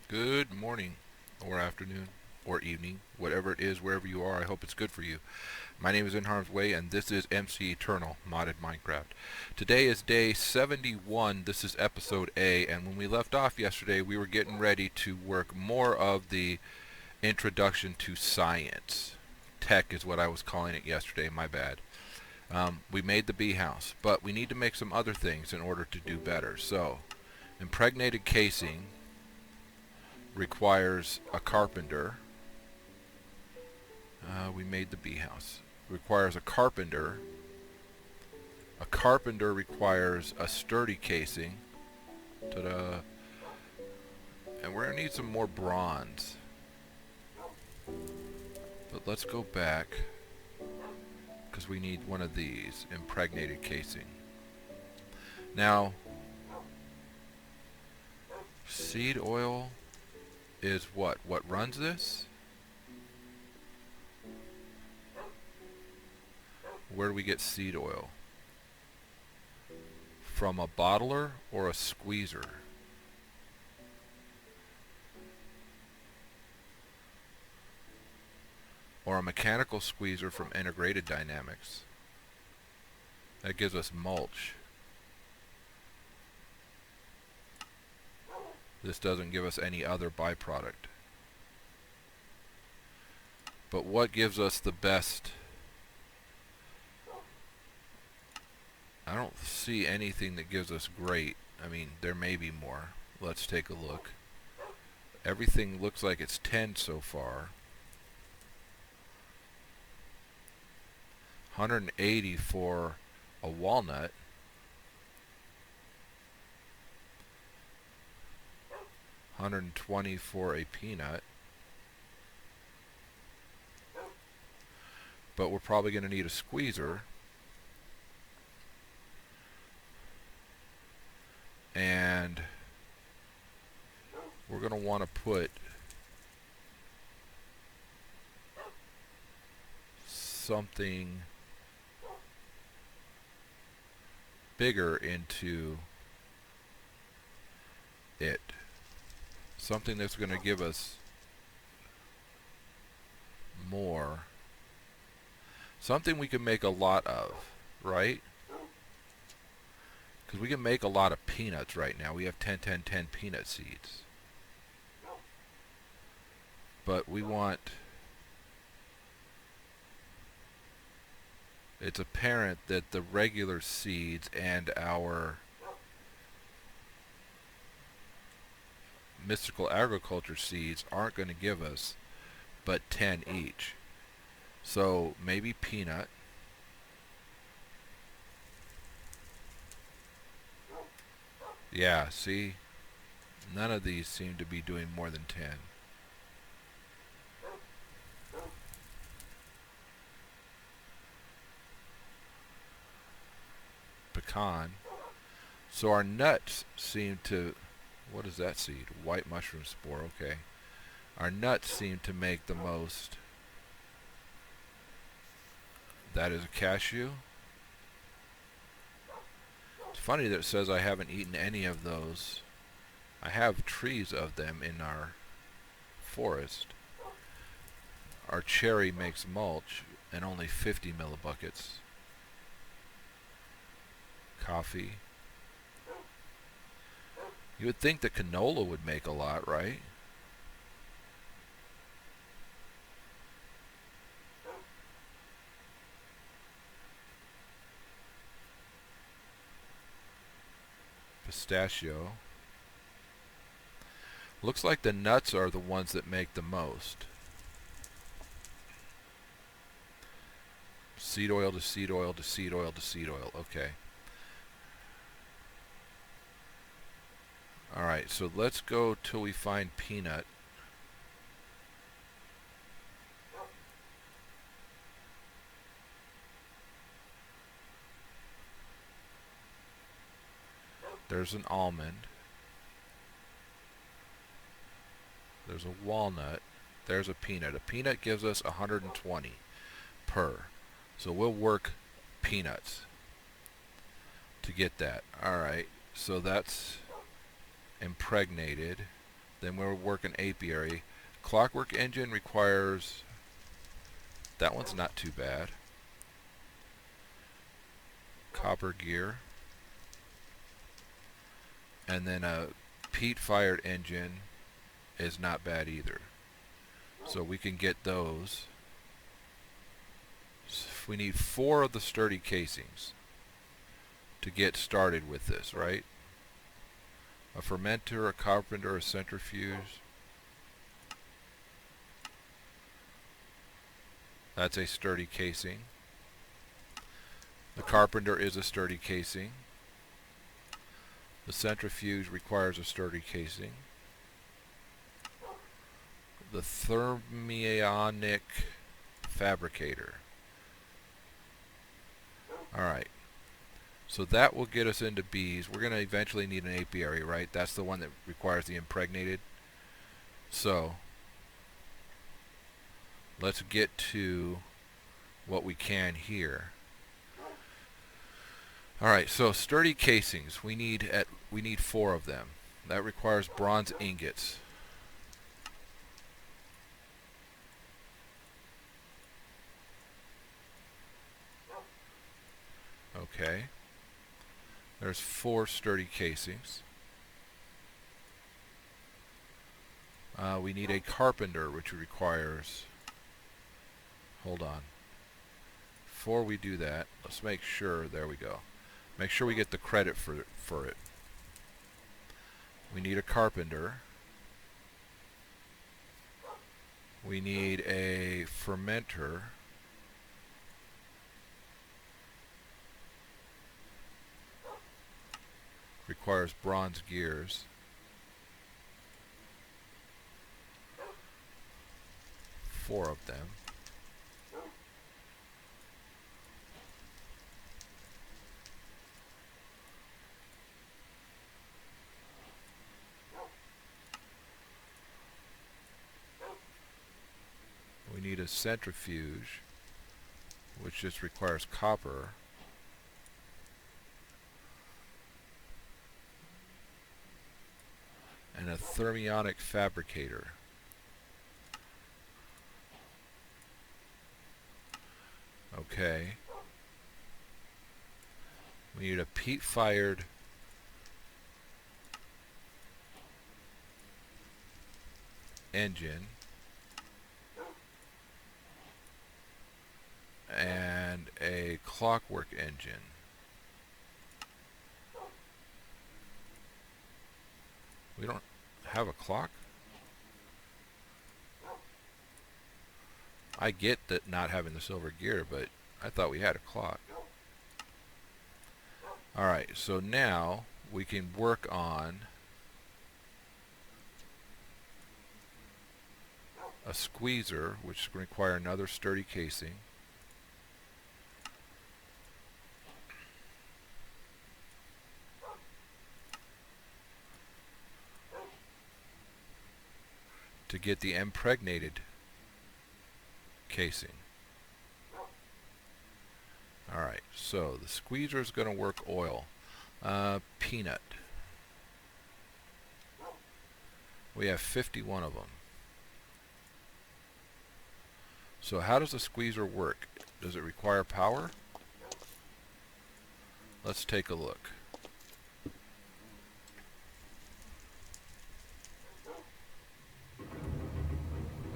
Good morning, or afternoon, or evening, whatever it is, wherever you are. I hope it's good for you. My name is NHarmzWay, and this is MC Eternal Modded Minecraft. Today is day 71. This is episode A, and when we left off yesterday, we were getting ready to work more of the introduction to science. Tech is what I was calling it yesterday. My bad. We made the bee house, but we need to make some other things in order to do better. So, impregnated casing requires a carpenter. We made the bee house. Requires a carpenter. A carpenter requires a sturdy casing. Ta-da. And we're going to need some more bronze. But let's go back, because we need one of these, impregnated casing. Now, seed oil is what? What runs this? Where do we get seed oil? From a bottler or a squeezer? Or a mechanical squeezer from Integrated Dynamics? That gives us mulch. This doesn't give us any other byproduct. But what gives us the best? I don't see anything that gives us great. I mean, there may be more. Let's take a look. Everything looks like it's 10 so far. 180 for a walnut. 120 for a peanut. But we're probably going to need a squeezer. And we're going to want to put something bigger into it. Something that's going to give us more. Something we can make a lot of, right? Because we can make a lot of peanuts right now. We have 10, 10, 10 peanut seeds. But we want... It's apparent that the regular seeds and our mystical agriculture seeds aren't going to give us but 10 each. So maybe peanut. Yeah, see? None of these seem to be doing more than 10. Pecan. So our nuts seem to... What is that seed? White mushroom spore, okay. Our nuts seem to make the most. That is a cashew. It's funny that it says I haven't eaten any of those. I have trees of them in our forest. Our cherry makes mulch and only 50 millibuckets. Coffee. You would think that canola would make a lot, right? Pistachio. Looks like the nuts are the ones that make the most. Seed oil to seed oil to seed oil to seed oil. Okay. Alright, so let's go till we find peanut. There's an almond. There's a walnut. There's a peanut. A peanut gives us 120 per. So we'll work peanuts to get that. Alright, so that's impregnated. Then we'll work an apiary. Clockwork engine requires, that one's not too bad. Copper gear. And then a peat-fired engine is not bad either. So we can get those. So we need 4 of the sturdy casings to get started with this, right? A fermenter, a carpenter, a centrifuge. That's a sturdy casing. The carpenter is a sturdy casing. The centrifuge requires a sturdy casing. The thermionic fabricator. Alright. So that will get us into bees. We're going to eventually need an apiary, right? That's the one that requires the impregnated. So let's get to what we can here. Alright, so sturdy casings. We need 4 of them. That requires bronze ingots. Okay. There's 4 sturdy casings. We need a carpenter, which requires... Hold on. Before we do that, let's make sure... There we go. Make sure we get the credit for it. We need a carpenter. We need a fermenter. Requires bronze gears. Four of them. We need a centrifuge, which just requires copper. And a thermionic fabricator. Okay. We need a peat-fired engine. And a clockwork engine. We don't have a clock? I get that not having the silver gear, but I thought we had a clock. Alright, so now we can work on a squeezer, which is going to require another sturdy casing. To get the impregnated casing. Alright, so the squeezer is going to work oil. Peanut. We have 51 of them. So how does the squeezer work? Does it require power? Let's take a look.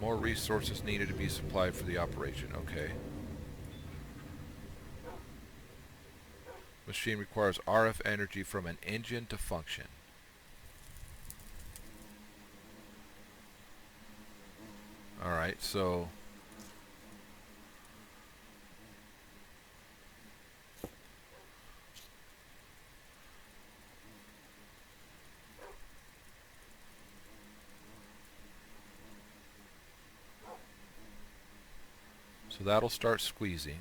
More resources needed to be supplied for the operation. Okay. Machine requires RF energy from an engine to function. Alright, so that'll start squeezing.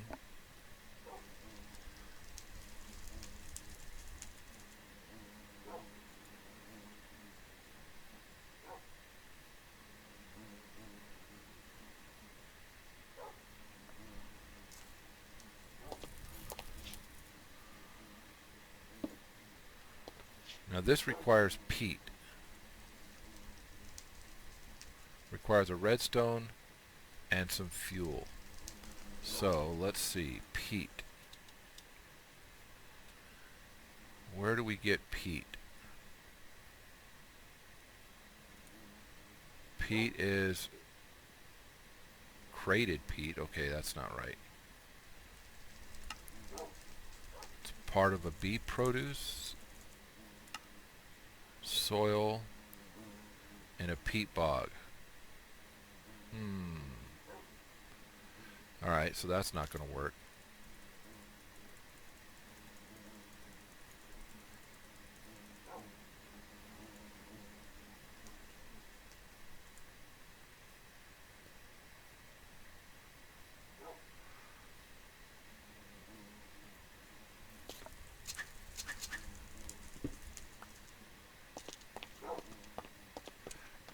Now this requires peat. Requires a redstone and some fuel. So let's see, peat. Where do we get peat? Peat is crated peat. Okay, that's not right. It's part of a bee produce, soil, and a peat bog. Alright, so that's not going to work.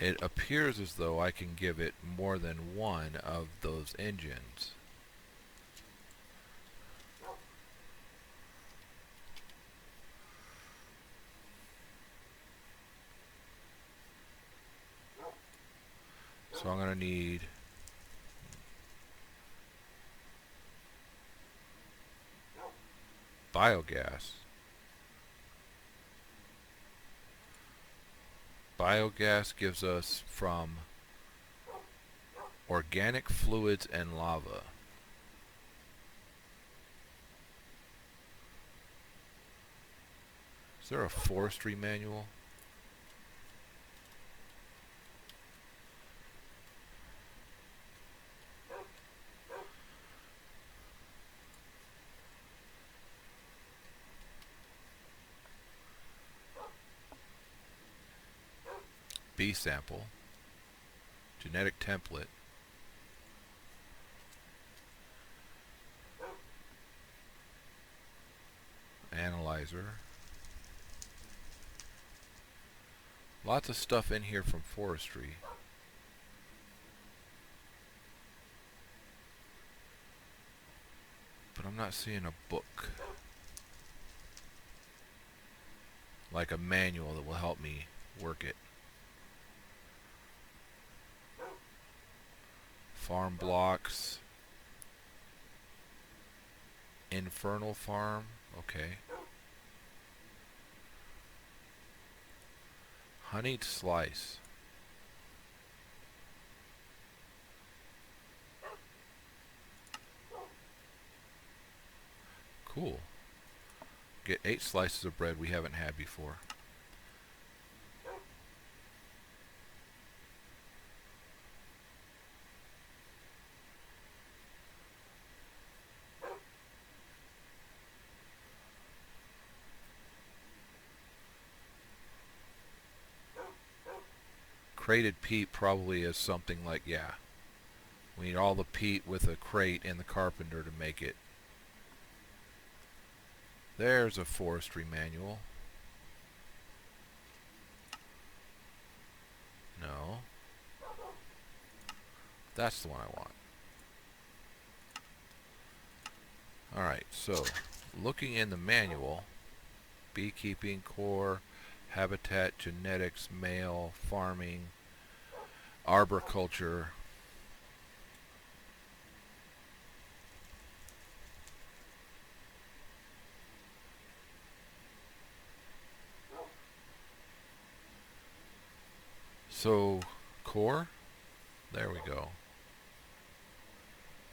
It appears as though I can give it more than one of those engines. So I'm going to need biogas. Biogas gives us from organic fluids and lava. Is there a forestry manual? B sample, genetic template, analyzer. Lots of stuff in here from forestry. But I'm not seeing a book. Like a manual that will help me work it. Farm blocks. Infernal farm. Okay. Honeyed slice. Cool. Get 8 slices of bread we haven't had before. Crated peat probably is something like, yeah, we need all the peat with a crate and the carpenter to make it. There's a forestry manual. No. That's the one I want. Alright, so looking in the manual, beekeeping, core, habitat, genetics, male, farming, arboriculture. So, core, there we go.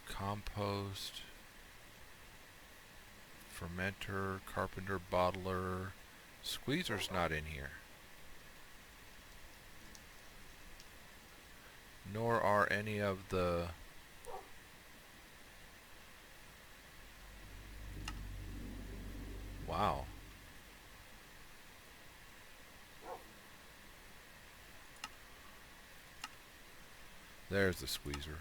Compost, fermenter, carpenter, bottler. Squeezer's not in here. Nor are any of the wow. There's the squeezer.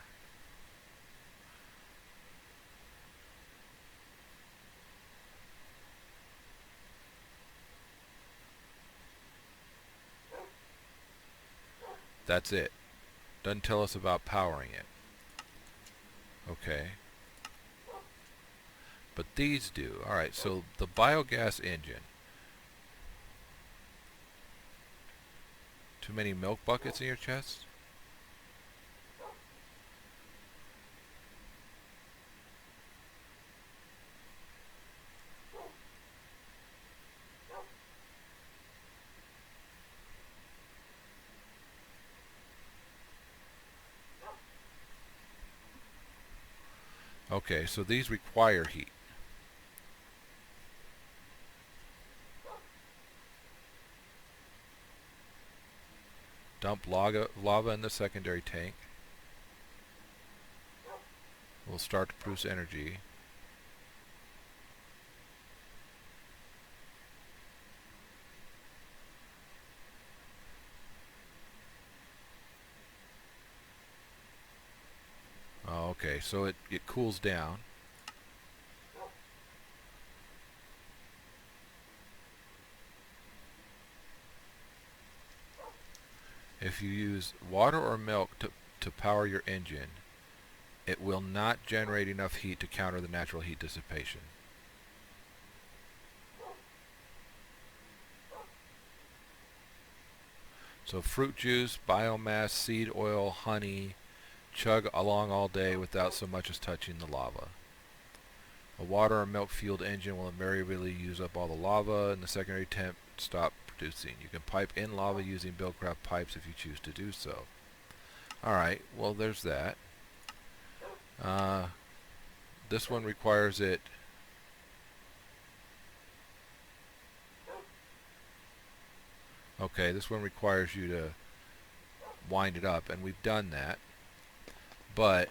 That's it. Doesn't tell us about powering it. Okay. But these do. Alright, so the biogas engine. Too many milk buckets in your chest? Okay, so these require heat. Dump lava in the secondary tank. We'll start to produce energy. Oh, okay, so it cools down. If you use water or milk to power your engine, it will not generate enough heat to counter the natural heat dissipation. So fruit juice, biomass, seed oil, honey, chug along all day without so much as touching the lava. A water or milk fueled engine will invariably use up all the lava in the secondary temp and stop producing. You can pipe in lava using Buildcraft pipes if you choose to do so. Alright, well there's that. This one requires it. Okay, this one requires you to wind it up, and we've done that. But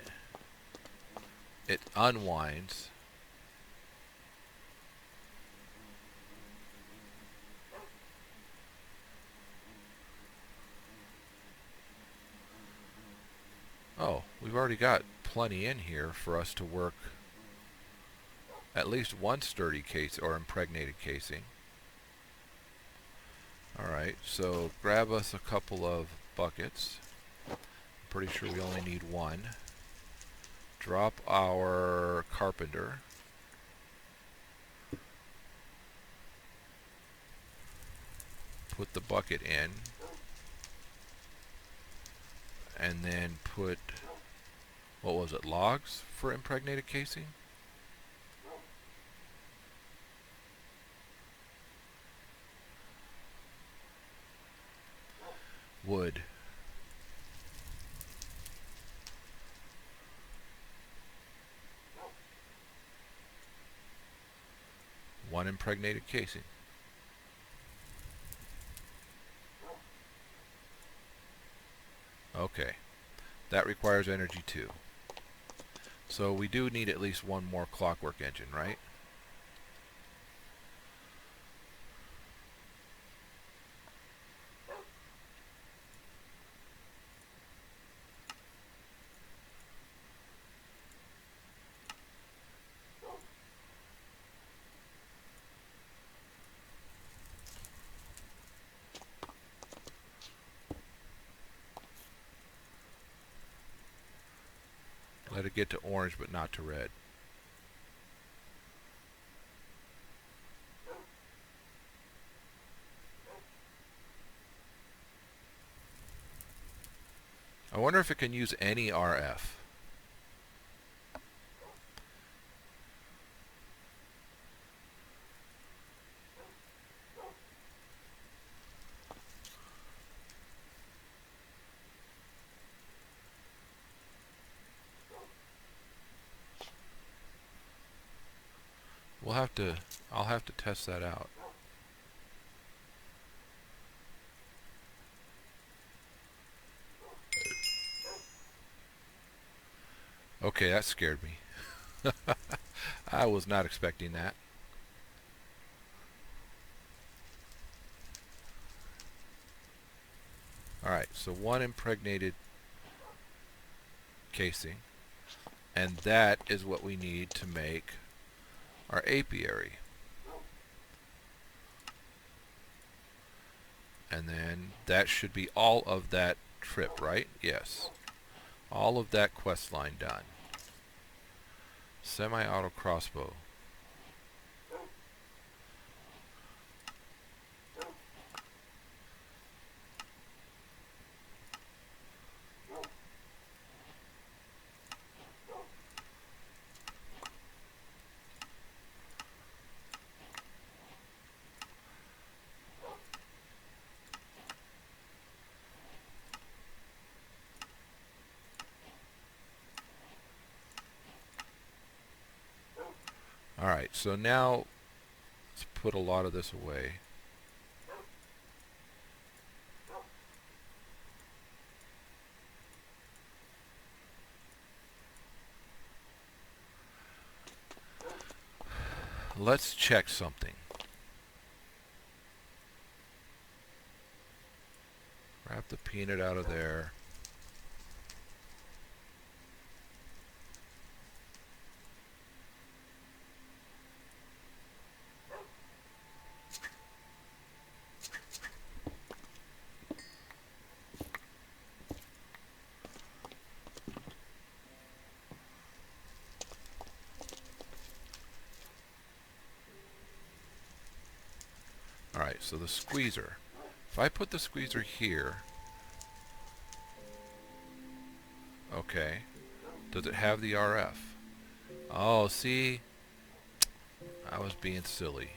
it unwinds. Oh, we've already got plenty in here for us to work at least one sturdy case or impregnated casing. Alright, so grab us a couple of buckets. I'm pretty sure we only need one. Drop our carpenter. Put the bucket in. And then put, what was it, logs for impregnated casing? Wood. One impregnated casing. Okay. That requires energy too. So we do need at least one more clockwork engine, right? Let it get to orange but not to red. I wonder if it can use any RF. I'll have to test that out. Okay, that scared me. I was not expecting that. Alright, so one impregnated casing. And that is what we need to make our apiary. And then that should be all of that trip, right? Yes. All of that quest line done. Semi-auto crossbow. Alright, so now let's put a lot of this away. Let's check something. Wrap the peanut out of there. Alright, so the squeezer. If I put the squeezer here, okay, does it have the RF? Oh, see? I was being silly.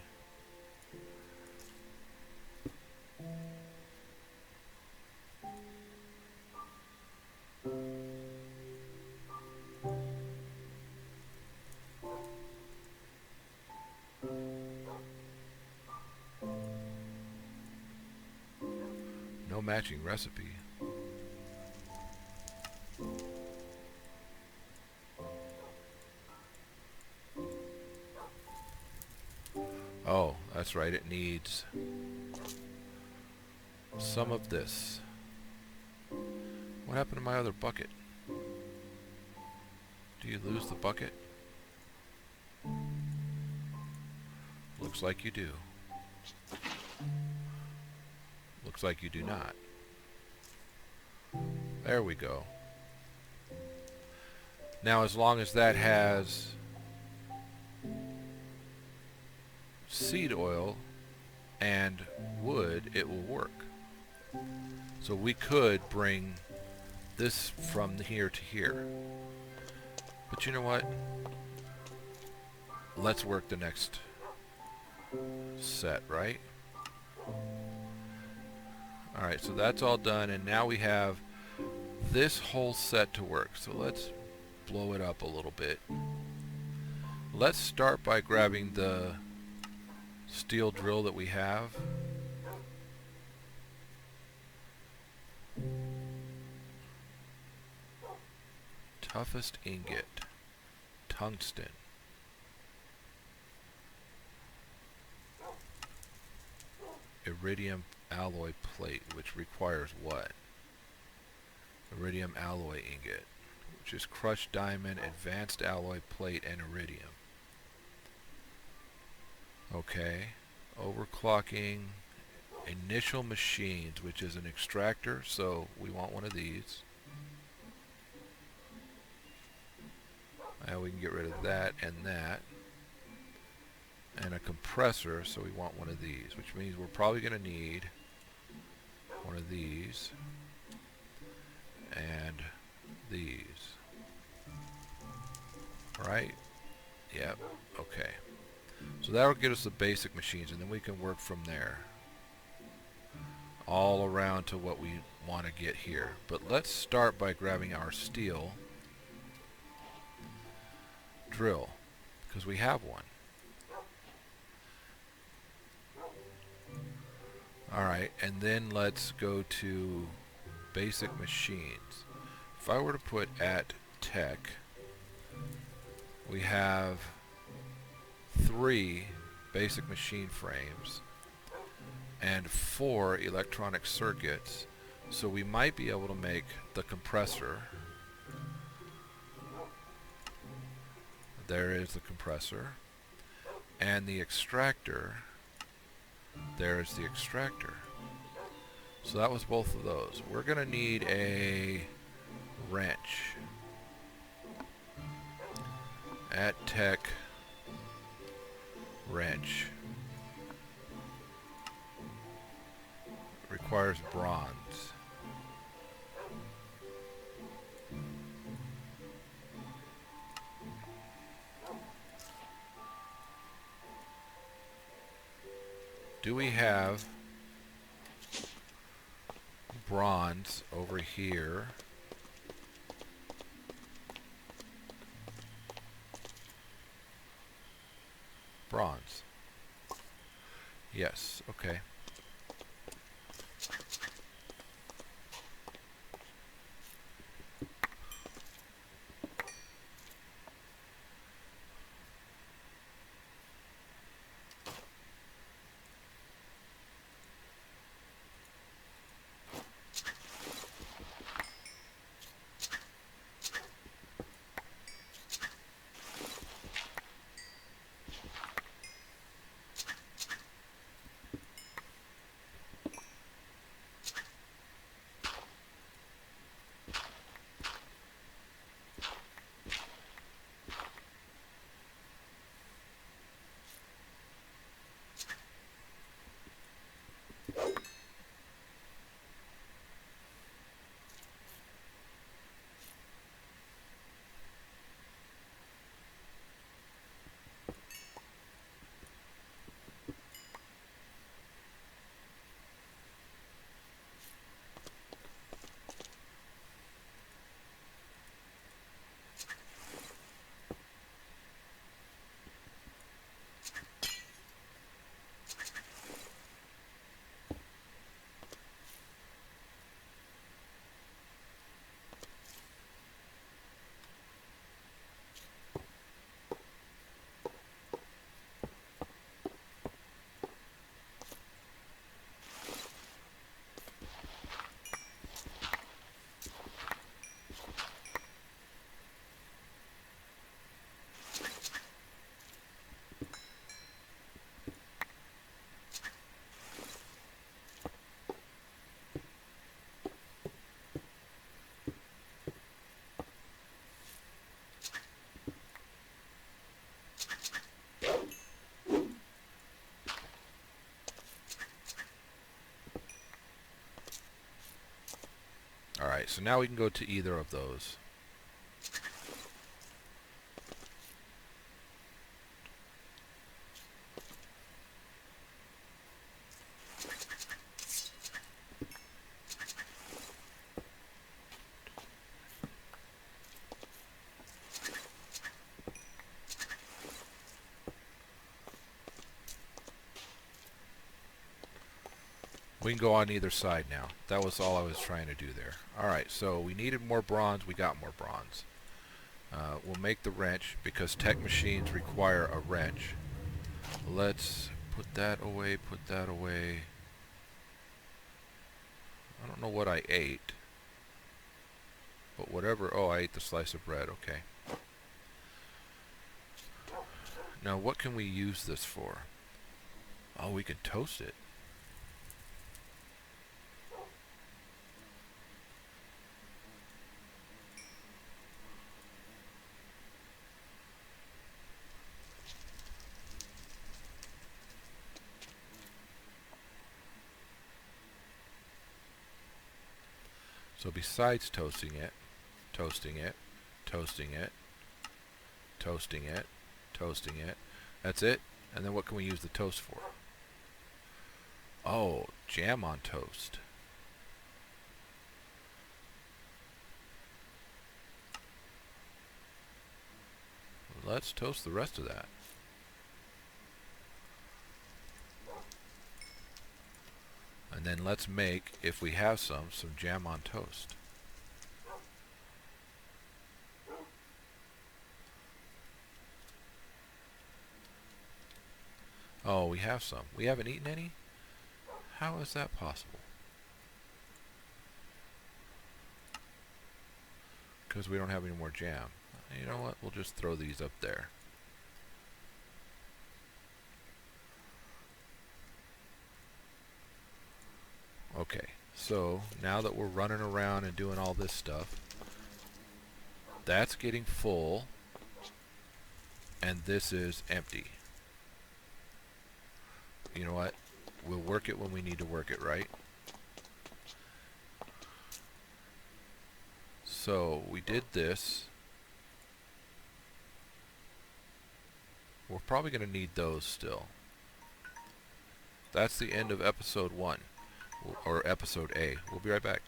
No matching recipe. Oh, that's right, it needs some of this. What happened to my other bucket? Do you lose the bucket? Looks like you do. Looks like you do not. There we go. Now, as long as that has seed oil and wood, it will work. So we could bring this from here to here. But you know what? Let's work the next set, right? Alright, so that's all done, and now we have this whole set to work. So let's blow it up a little bit. Let's start by grabbing the steel drill that we have. Toughest ingot. Tungsten. Iridium alloy plate, which requires what? Iridium alloy ingot, which is crushed diamond, advanced alloy plate, and iridium. Okay. Overclocking. Initial machines, which is an extractor, so we want one of these. Now we can get rid of that and that. And a compressor, so we want one of these, which means we're probably going to need one of these and these. Right? Yep. Okay. So that'll get us the basic machines, and then we can work from there all around to what we want to get here. But let's start by grabbing our steel drill, because we have one. Alright, and then let's go to basic machines. If I were to put at tech, we have 3 basic machine frames and 4 electronic circuits, so we might be able to make the compressor. There is the compressor, and the extractor. There's the extractor. So that was both of those. We're going to need a wrench. At tech wrench. Requires bronze. Do we have bronze over here? Bronze. Yes, okay. Alright, so now we can go to either of those. We can go on either side now. That was all I was trying to do there. Alright, so we needed more bronze. We got more bronze. We'll make the wrench because tech machines require a wrench. Let's put that away, put that away. I don't know what I ate. But whatever. Oh, I ate the slice of bread. Okay. Now, what can we use this for? Oh, we can toast it. So besides toasting it, toasting it, toasting it, toasting it, toasting it, that's it? And then what can we use the toast for? Oh, jam on toast. Let's toast the rest of that. And then let's make, if we have some jam on toast. Oh, we have some. We haven't eaten any? How is that possible? Because we don't have any more jam. You know what? We'll just throw these up there. Okay, so now that we're running around and doing all this stuff, that's getting full, and this is empty. You know what? We'll work it when we need to work it, right? So we did this. We're probably going to need those still. That's the end of episode 1, or episode A. We'll be right back.